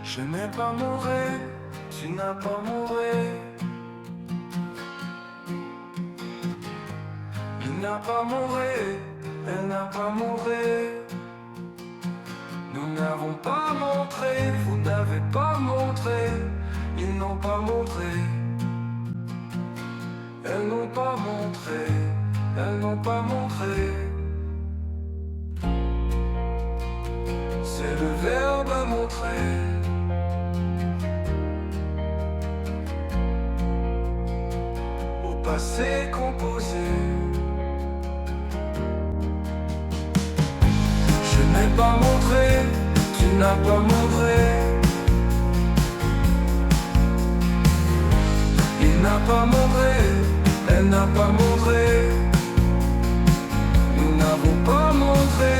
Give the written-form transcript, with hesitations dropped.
Je n'ai pas mouru, tu n'as pas mouru. Il n'a pas mouru, elle n'a pas mouru. Nous n'avons pas montré, vous n'avez pas montré. Ils n'ont pas montré. Elles n'ont pas montré, elles n'ont pas montré. C'est le verbe montrer. Au passé composé. Je n'ai pas montré, tu n'as pas montré. Il n'a pas montré, elle n'a pas montré. Nous n'avons pas montré.